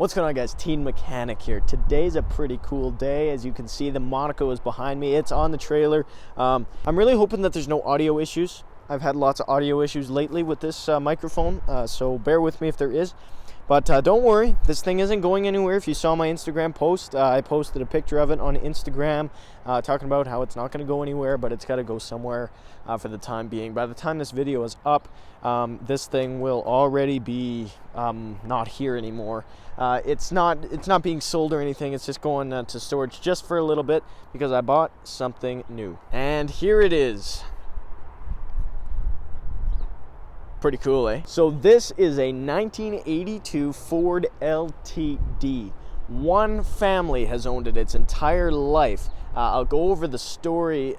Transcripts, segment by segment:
What's going on, guys? Teen Mechanic here. Today's a pretty cool day. As you can see, the Monaco is behind me. It's on the trailer. I'm really hoping that there's no audio issues. I've had lots of audio issues lately with this microphone, so bear with me if there is. But don't worry, this thing isn't going anywhere. If you saw my Instagram post, I posted a picture of it on Instagram talking about how it's not going to go anywhere, but it's got to go somewhere for the time being. By the time this video is up, this thing will already be not here anymore. It's not being sold or anything. It's just going to storage just for a little bit because I bought something new. And here it is. Pretty cool, eh? So this is a 1982 Ford LTD. One family has owned it its entire life. I'll go over the story.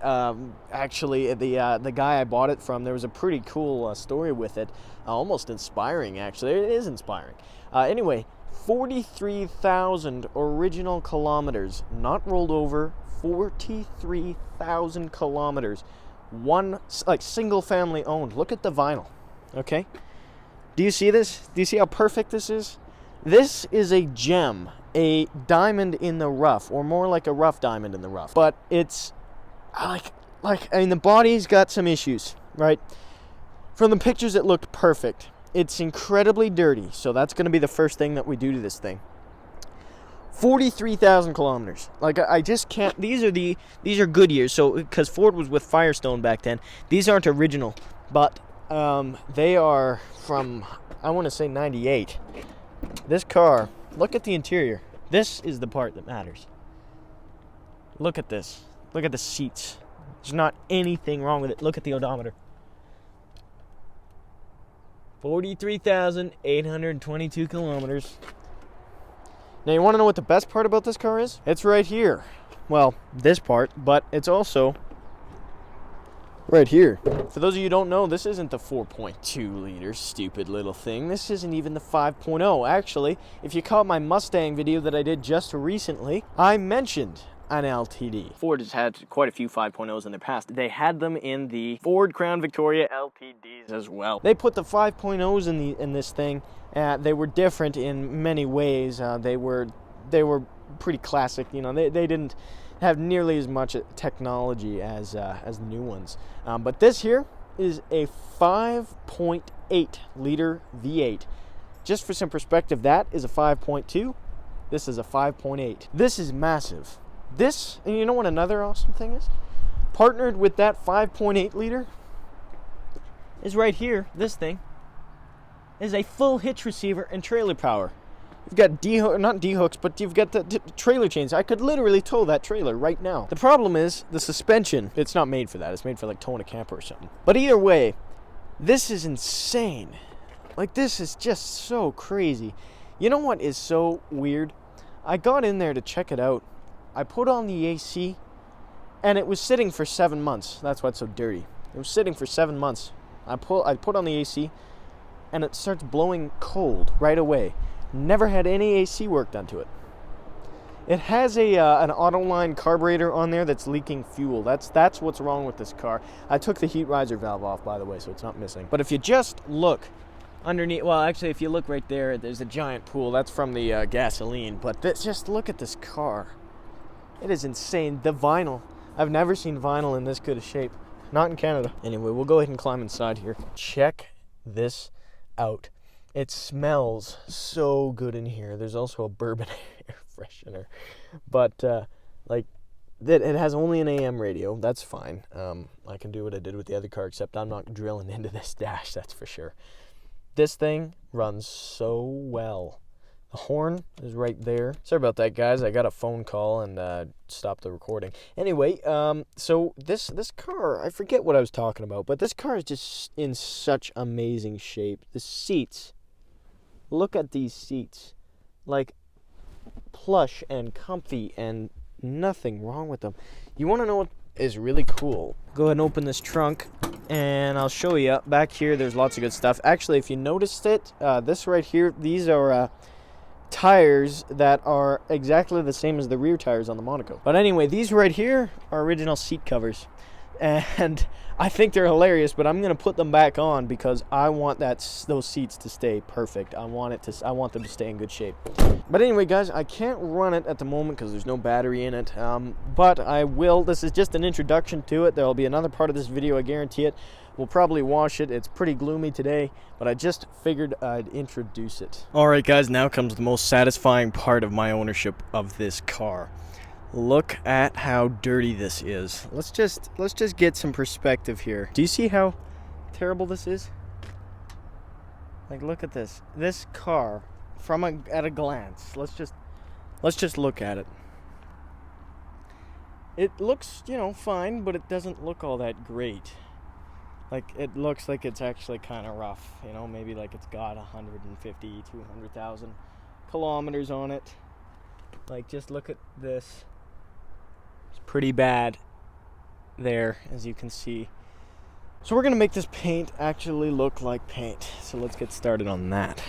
Actually, the guy I bought it from, there was a pretty cool story with it. Almost inspiring, actually. It is inspiring. Anyway, 43,000 original kilometers, not rolled over. 43,000 kilometers. One, like, single family owned. Look at the vinyl. Okay, do you see this? Do you see how perfect this is? This is a gem, a diamond in the rough, or more like a rough diamond in the rough. But it's I mean, the body's got some issues, right? From the pictures, it looked perfect. It's incredibly dirty, so that's going to be the first thing that we do to this thing. 43,000 kilometers. Like, I just can't. These are Goodyears, so because Ford was with Firestone back then. These aren't original, but they are from, I want to say, 98. This car, look at the interior. This is the part that matters. Look at this. Look at the seats. There's not anything wrong with it. Look at the odometer. 43,822 kilometers. Now, you want to know what the best part about this car is? It's right here. Well, this part, but it's also right here. For those of you who don't know, this isn't the 4.2 liter stupid little thing. This isn't even the 5.0. Actually, if you caught my Mustang video that I did just recently, I mentioned an LTD. Ford has had quite a few 5.0s in their past. They had them in the Ford Crown Victoria LTDs as well. They put the 5.0s in this thing. They were different in many ways. They were pretty classic. You know, they didn't have nearly as much technology as the new ones. But this here is a 5.8 liter V8. Just for some perspective, that is a 5.2. This is a 5.8. This is massive. This, and you know what another awesome thing is? Partnered with that 5.8 liter is right here. This thing is a full hitch receiver and trailer power. You've got not D-hooks, but you've got the trailer chains. I could literally tow that trailer right now. The problem is the suspension. It's not made for that. It's made for like towing a camper or something. But either way, this is insane. Like, this is just so crazy. You know what is so weird? I got in there to check it out. I put on the AC, and it was sitting for 7 months. That's why it's so dirty. It was sitting for 7 months. I put on the AC, and it starts blowing cold right away. Never had any AC work done to it. It has an Autoline carburetor on there that's leaking fuel. That's what's wrong with this car. I took the heat riser valve off, by the way, so it's not missing. But if you just look underneath, well, actually, if you look right there, there's a giant pool. That's from the gasoline. But just look at this car. It is insane. The vinyl. I've never seen vinyl in this good a shape. Not in Canada. Anyway, we'll go ahead and climb inside here. Check this out. It smells so good in here. There's also a bourbon air freshener. But, it has only an AM radio. That's fine. I can do what I did with the other car, except I'm not drilling into this dash, that's for sure. This thing runs so well. The horn is right there. Sorry about that, guys. I got a phone call and stopped the recording. Anyway, so this car, I forget what I was talking about, but this car is just in such amazing shape. The seats, look at these seats. Like, plush and comfy and nothing wrong with them. You want to know what is really cool? Go ahead and open this trunk, and I'll show you. Back here, there's lots of good stuff. Actually, if you noticed it, this right here, these are tires that are exactly the same as the rear tires on the Monaco. But anyway, these right here are original seat covers. and I think they're hilarious, but I'm gonna put them back on because I want those seats to stay perfect. I want them to stay in good shape. But anyway, guys, I can't run it at the moment because there's no battery in it. But I will. This is just an introduction to it. There'll be another part of this video, I guarantee it. We'll probably wash it. It's pretty gloomy today, but I just figured I'd introduce it. All right, guys, now comes the most satisfying part of my ownership of this car. Look at how dirty this is. Let's just get some perspective here. Do you see how terrible this is? Like, look at this. This car at a glance. Let's just look at it. It looks, fine, but it doesn't look all that great. Like, it looks like it's actually kind of rough, maybe like it's got 150, 200,000 kilometers on it. Like, just look at this. It's pretty bad there, as you can see. So we're going to make this paint actually look like paint. So let's get started on that.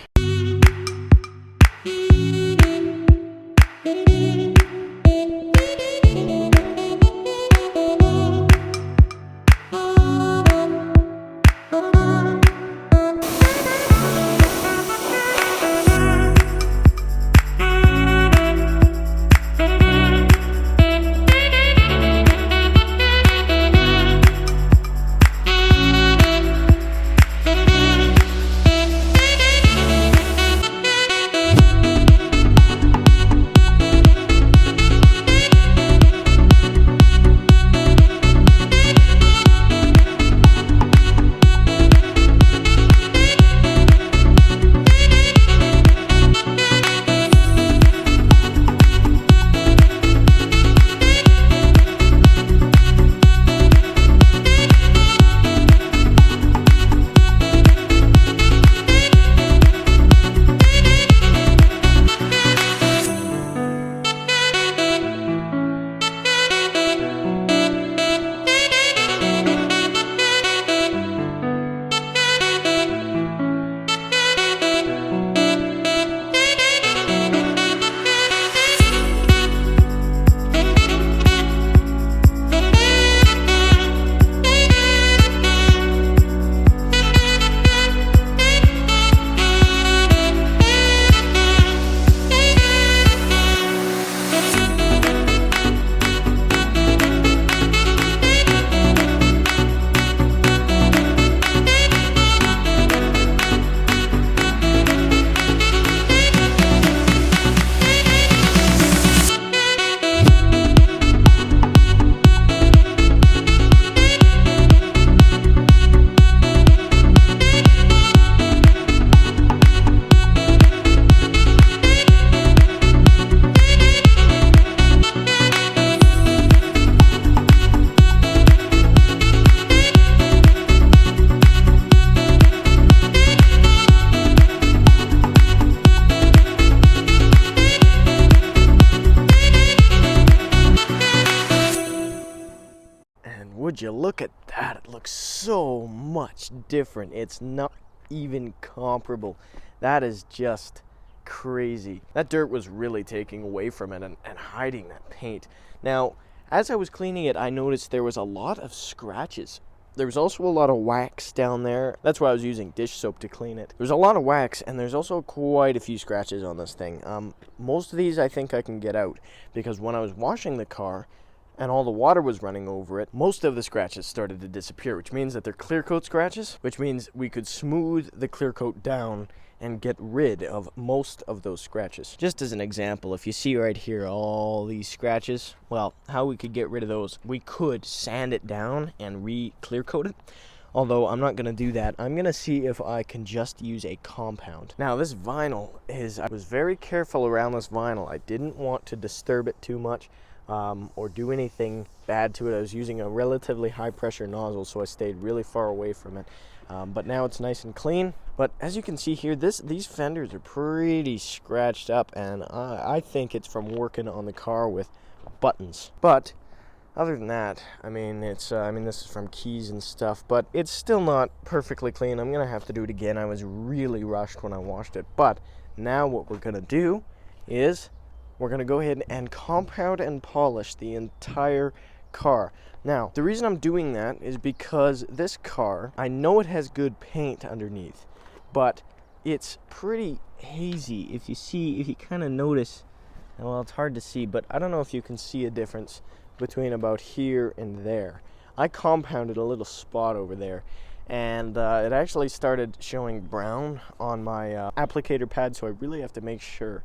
Would you look at that? It looks so much different. It's not even comparable. That is just crazy. That dirt was really taking away from it and hiding that paint. Now, as I was cleaning it, I noticed there was a lot of scratches. There was also a lot of wax down there. That's why I was using dish soap to clean it. There's a lot of wax, and there's also quite a few scratches on this thing. Most of these I think I can get out, because when I was washing the car, and all the water was running over it, most of the scratches started to disappear, which means that they're clear coat scratches, which means we could smooth the clear coat down and get rid of most of those scratches. Just as an example, if you see right here all these scratches, well, how we could get rid of those, we could sand it down and re-clear coat it. Although I'm not going to do that. I'm going to see if I can just use a compound. Now this vinyl I was very careful around this vinyl. I didn't want to disturb it too much. Or do anything bad to it. I was using a relatively high pressure nozzle, so I stayed really far away from it. But now it's nice and clean. But as you can see here, these fenders are pretty scratched up, and I think it's from working on the car with buttons. But other than that, this is from keys and stuff, but it's still not perfectly clean. I'm gonna have to do it again. I was really rushed when I washed it. But now what we're gonna do is we're going to go ahead and compound and polish the entire car. Now, the reason I'm doing that is because this car, I know it has good paint underneath, but it's pretty hazy. If you kind of notice, well, it's hard to see, but I don't know if you can see a difference between about here and there. I compounded a little spot over there, and it actually started showing brown on my applicator pad, so I really have to make sure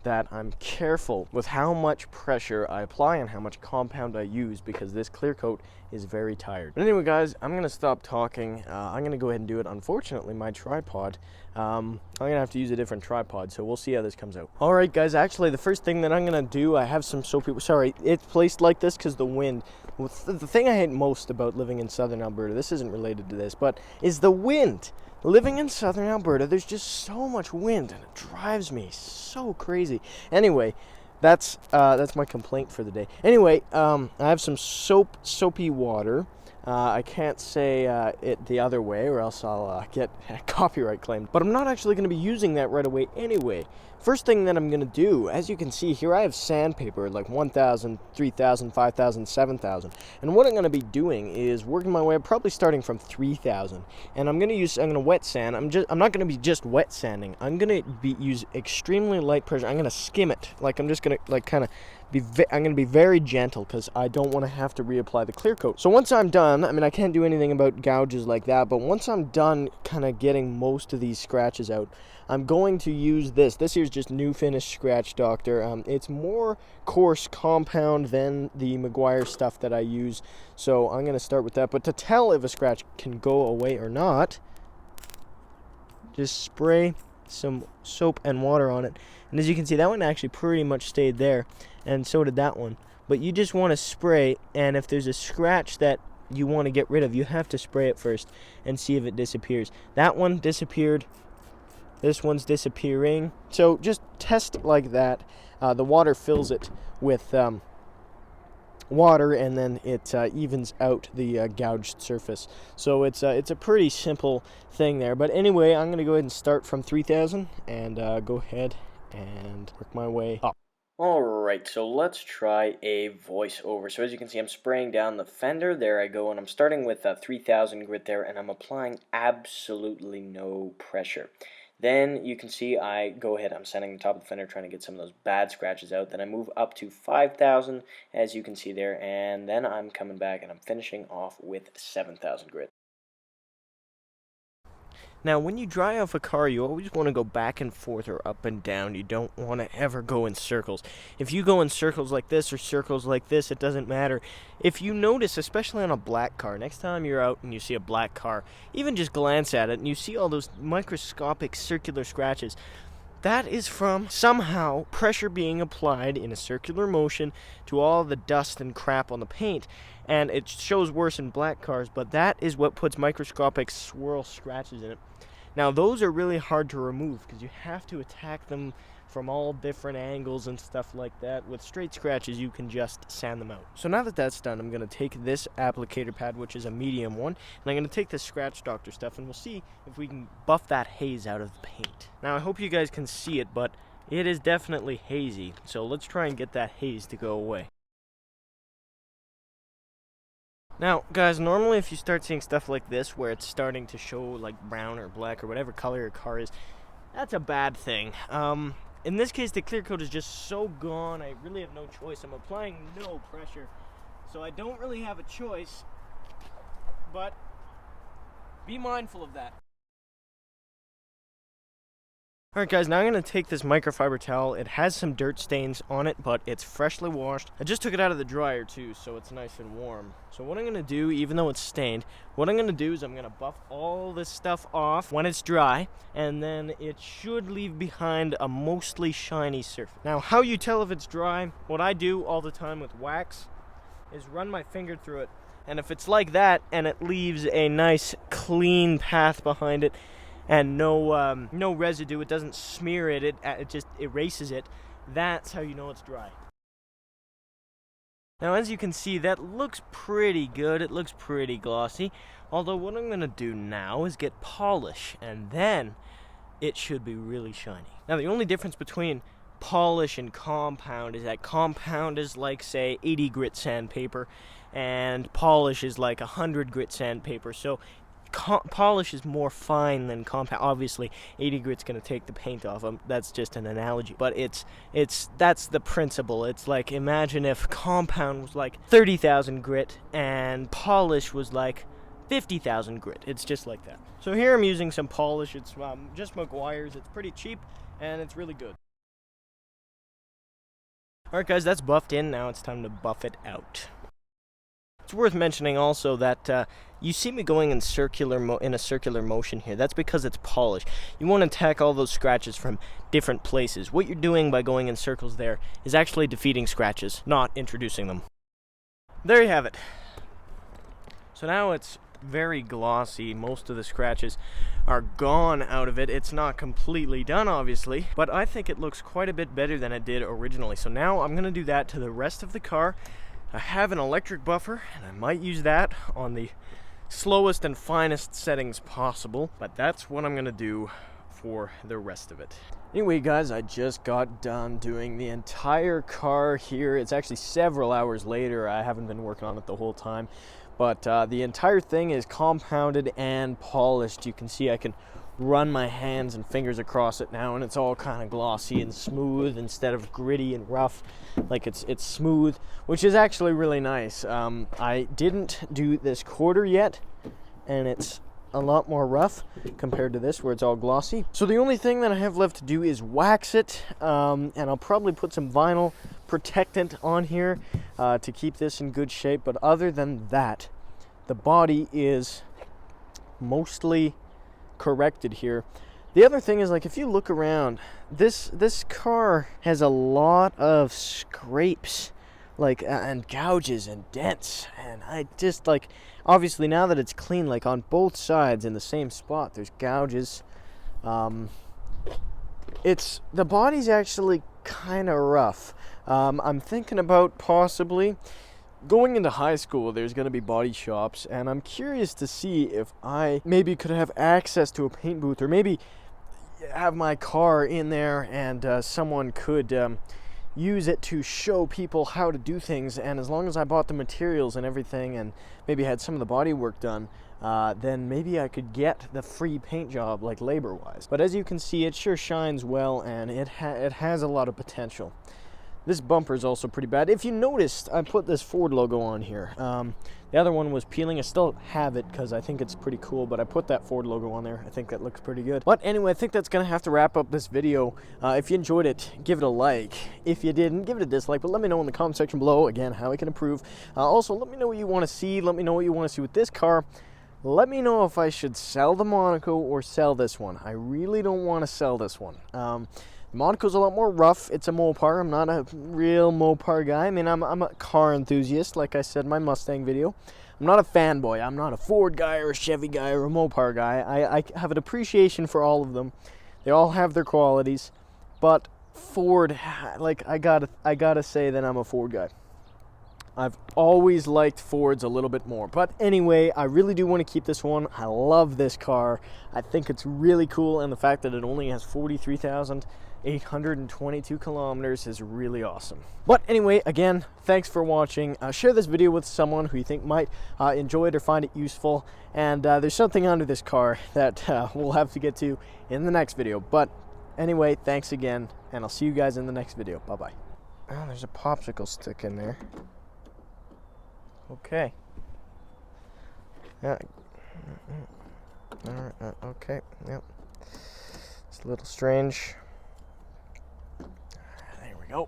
that I'm careful with how much pressure I apply and how much compound I use, because this clear coat is very tired. But anyway, guys, I'm gonna stop talking. I'm gonna go ahead and do it. Unfortunately, my tripod, I'm gonna have to use a different tripod, so we'll see how this comes out. All right, guys, actually the first thing that I'm gonna do, I have some soapy, sorry, it's placed like this because the wind. The thing I hate most about living in southern Alberta, this isn't related to this, but is the wind. Living in southern Alberta, there's just so much wind, and it drives me so crazy. Anyway, that's my complaint for the day. Anyway, I have some soapy water. I can't say it the other way, or else I'll get a copyright claim. But I'm not actually going to be using that right away anyway. First thing that I'm going to do, as you can see here, I have sandpaper, like 1,000, 3,000, 5,000, 7,000. And what I'm going to be doing is working my way up, probably starting from 3,000. And I'm going to wet sand. I'm not going to be just wet sanding. I'm going to use extremely light pressure. I'm going to skim it. Like, I'm just going to, like, kind of I'm going to be very gentle because I don't want to have to reapply the clear coat. So once I'm done, I mean, I can't do anything about gouges like that, but once I'm done kind of getting most of these scratches out, I'm going to use this. This here's just New Finish Scratch Doctor. It's more coarse compound than the Maguire stuff that I use, so I'm going to start with that. But to tell if a scratch can go away or not, just spray some soap and water on it. And as you can see, that one actually pretty much stayed there, and so did that one. But you just want to spray, and if there's a scratch that you want to get rid of, you have to spray it first and see if it disappears. That one disappeared. This one's disappearing. So just test it like that. The water fills it with water, and then it evens out the gouged surface. So it's a pretty simple thing there. But anyway, I'm going to go ahead and start from 3,000 and go ahead and work my way up. Alright, so let's try a voiceover. So as you can see, I'm spraying down the fender. There I go, and I'm starting with 3,000 grit there, and I'm applying absolutely no pressure. Then you can see I go ahead, I'm sanding the top of the fender, trying to get some of those bad scratches out. Then I move up to 5,000, as you can see there, and then I'm coming back and I'm finishing off with 7,000 grit. Now, when you dry off a car, you always want to go back and forth or up and down. You don't want to ever go in circles. If you go in circles like this or circles like this, it doesn't matter. If you notice, especially on a black car, next time you're out and you see a black car, even just glance at it and you see all those microscopic circular scratches, that is from somehow pressure being applied in a circular motion to all the dust and crap on the paint. And it shows worse in black cars, but that is what puts microscopic swirl scratches in it. Now, those are really hard to remove because you have to attack them from all different angles and stuff like that. With straight scratches, you can just sand them out. So now that that's done, I'm going to take this applicator pad, which is a medium one, and I'm going to take the Scratch Doctor stuff, and we'll see if we can buff that haze out of the paint. Now, I hope you guys can see it, but it is definitely hazy, so let's try and get that haze to go away. Now, guys, normally if you start seeing stuff like this, where it's starting to show like brown or black or whatever color your car is, that's a bad thing. In this case, the clear coat is just so gone, I really have no choice. I'm applying no pressure, so I don't really have a choice, but be mindful of that. Alright guys, now I'm going to take this microfiber towel. It has some dirt stains on it, but it's freshly washed. I just took it out of the dryer too, so it's nice and warm. So what I'm going to do, even though it's stained, what I'm going to do is I'm going to buff all this stuff off when it's dry, and then it should leave behind a mostly shiny surface. Now, how you tell if it's dry, what I do all the time with wax is run my finger through it, and if it's like that and it leaves a nice clean path behind it, and no residue, it doesn't smear it, it just erases it, that's how you know it's dry. Now, as you can see, that looks pretty good, it looks pretty glossy, although what I'm going to do now is get polish, and then it should be really shiny. Now, the only difference between polish and compound is that compound is like, say, 80 grit sandpaper, and polish is like 100 grit sandpaper. So polish is more fine than compound. Obviously 80 grit's going to take the paint off. That's just an analogy, but that's the principle. It's like, imagine if compound was like 30,000 grit and polish was like 50,000 grit. It's just like that. So here I'm using some polish. It's just McGuire's. It's pretty cheap and it's really good. Alright guys, that's buffed in. Now it's time to buff it out. It's worth mentioning also that you see me going in a circular motion here. That's because it's polish. You want to attack all those scratches from different places. What you're doing by going in circles there is actually defeating scratches, not introducing them. There you have it. So now it's very glossy. Most of the scratches are gone out of it. It's not completely done, obviously, but I think it looks quite a bit better than it did originally. So now I'm going to do that to the rest of the car. I have an electric buffer, and I might use that on the slowest and finest settings possible, but that's what I'm going to do for the rest of it. Anyway, guys, I just got done doing the entire car here. It's actually several hours later. I haven't been working on it the whole time, but the entire thing is compounded and polished. You can see I can run my hands and fingers across it now, and it's all kind of glossy and smooth instead of gritty and rough. Like it's smooth, which is actually really nice. I didn't do this quarter yet, and it's a lot more rough compared to this where it's all glossy. So the only thing that I have left to do is wax it, and I'll probably put some vinyl protectant on here to keep this in good shape. But other than that, the body is mostly corrected here. The other thing is, like, if you look around, this car has a lot of scrapes, like, and gouges and dents, and I just, like, obviously now that it's clean, like on both sides in the same spot, there's gouges. The body's actually kind of rough. I'm thinking about possibly going into high school. There's going to be body shops, and I'm curious to see if I maybe could have access to a paint booth, or maybe have my car in there and someone could use it to show people how to do things. And as long as I bought the materials and everything and maybe had some of the body work done, then maybe I could get the free paint job, like labor-wise. But as you can see, it sure shines well, and it has a lot of potential. This bumper is also pretty bad. If you noticed, I put this Ford logo on here. The other one was peeling. I still have it because I think it's pretty cool, but I put that Ford logo on there. I think that looks pretty good. But anyway, I think that's going to have to wrap up this video. If you enjoyed it, give it a like. If you didn't, give it a dislike, but let me know in the comment section below, again, how I can improve. Also, let me know what you want to see. Let me know what you want to see with this car. Let me know if I should sell the Monaco or sell this one. I really don't want to sell this one. Monaco's a lot more rough. It's a Mopar. I'm not a real Mopar guy. I mean, I'm a car enthusiast, like I said in my Mustang video. I'm not a fanboy. I'm not a Ford guy or a Chevy guy or a Mopar guy. I have an appreciation for all of them. They all have their qualities. But Ford, like, I gotta say that I'm a Ford guy. I've always liked Fords a little bit more. But anyway, I really do want to keep this one. I love this car. I think it's really cool, and the fact that it only has 43,822 kilometers is really awesome. But anyway, again, thanks for watching. Share this video with someone who you think might enjoy it or find it useful. And there's something under this car that we'll have to get to in the next video. But anyway, thanks again, and I'll see you guys in the next video. Bye-bye. Oh, there's a popsicle stick in there. Okay. Yeah. All right. Okay. Yep. It's a little strange. There we go.